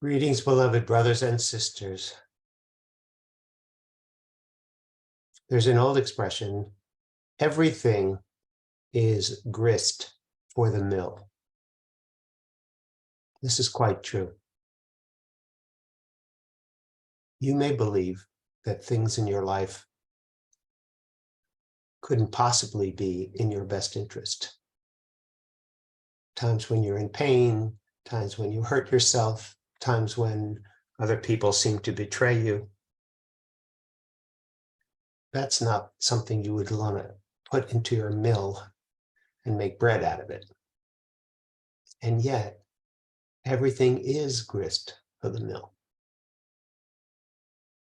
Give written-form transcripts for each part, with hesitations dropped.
Greetings, beloved brothers and sisters. There's an old expression, everything is grist for the mill. This is quite true. You may believe that things in your life couldn't possibly be in your best interest. Times when you're in pain, times when you hurt yourself, times when other people seem to betray you. That's not something you would want to put into your mill and make bread out of it. And yet, everything is grist for the mill.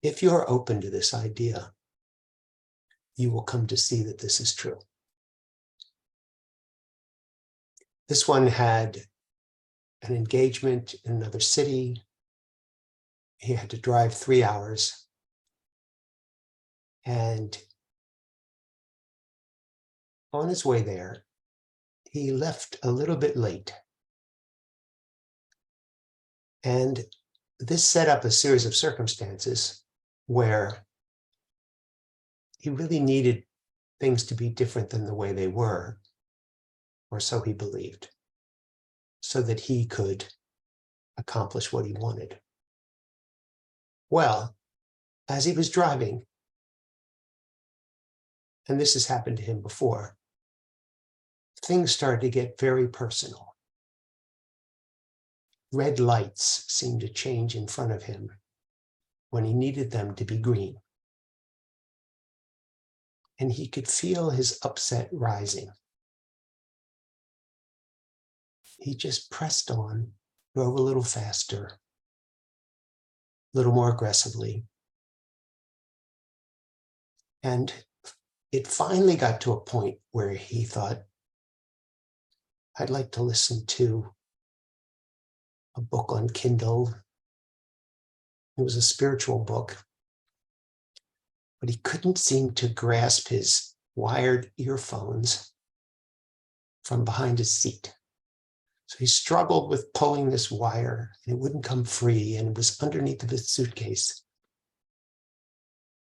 If you're open to this idea, you will come to see that this is true. This one had an engagement in another city. He had to drive 3 hours. And on his way there, he left a little bit late. And this set up a series of circumstances where he really needed things to be different than the way they were, or so he believed, so that he could accomplish what he wanted. Well, as he was driving, and this has happened to him before, things started to get very personal. Red lights seemed to change in front of him when he needed them to be green. And he could feel his upset rising. He just pressed on, drove a little faster, a little more aggressively. And it finally got to a point where he thought, I'd like to listen to a book on Kindle. It was a spiritual book, but he couldn't seem to grasp his wired earphones from behind his seat. So he struggled with pulling this wire, and it wouldn't come free, and it was underneath of his suitcase.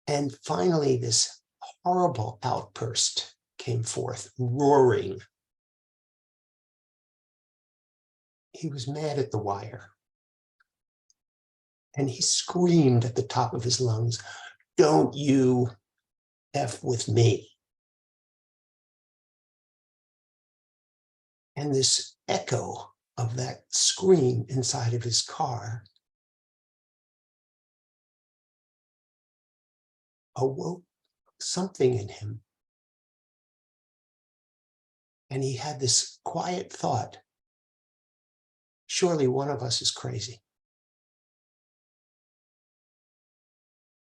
And finally, this horrible outburst came forth, roaring. He was mad at the wire. And he screamed at the top of his lungs, "Don't you F with me." And this echo of that scream inside of his car awoke something in him. And he had this quiet thought, surely one of us is crazy.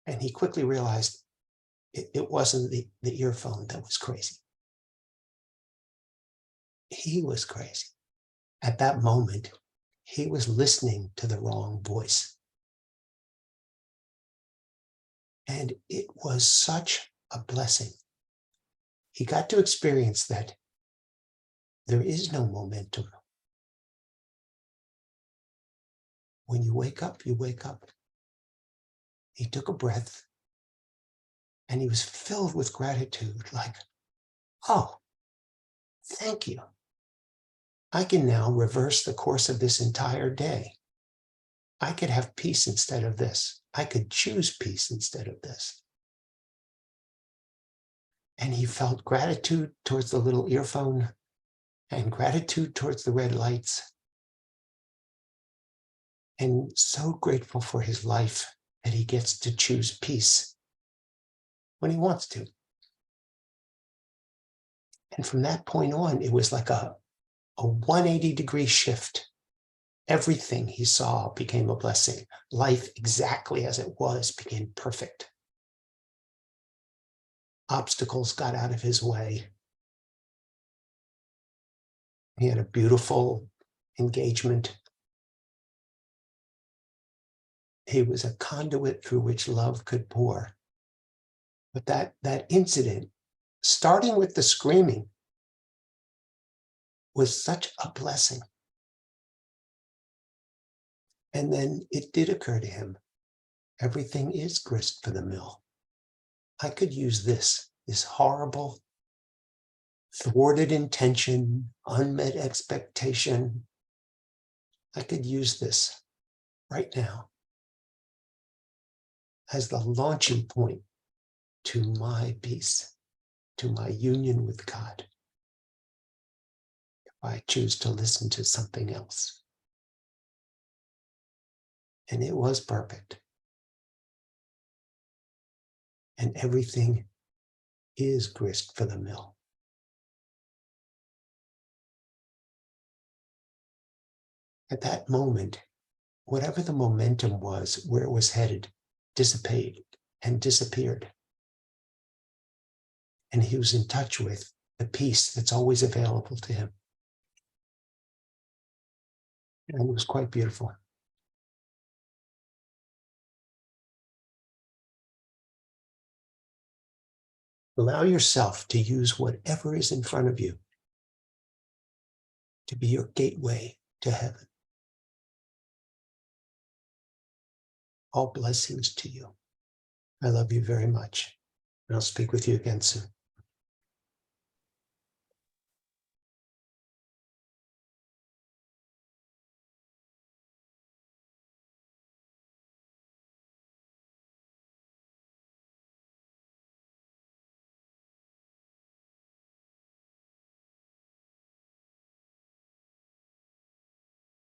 And he quickly realized it wasn't the earphone that was crazy. He was crazy. At that moment, he was listening to the wrong voice. And it was such a blessing. He got to experience that there is no momentum. When you wake up, you wake up. He took a breath and he was filled with gratitude, like, oh, thank you. I can now reverse the course of this entire day. I could have peace instead of this. I could choose peace instead of this. And he felt gratitude towards the little earphone and gratitude towards the red lights. And so grateful for his life that he gets to choose peace when he wants to. And from that point on, it was like a 180-degree shift. Everything he saw became a blessing. Life exactly as it was became perfect. Obstacles got out of his way. He had a beautiful engagement. He was a conduit through which love could pour. But that incident, starting with the screaming, was such a blessing. And then it did occur to him, everything is grist for the mill. I could use this horrible, thwarted intention, unmet expectation. I could use this right now as the launching point to my peace, to my union with God, if I choose to listen to something else. And it was perfect. And everything is grist for the mill. At that moment, whatever the momentum was, where it was headed, dissipated and disappeared. And he was in touch with the peace that's always available to him. And it was quite beautiful. Allow yourself to use whatever is in front of you to be your gateway to heaven. All blessings to you. I love you very much. And I'll speak with you again soon.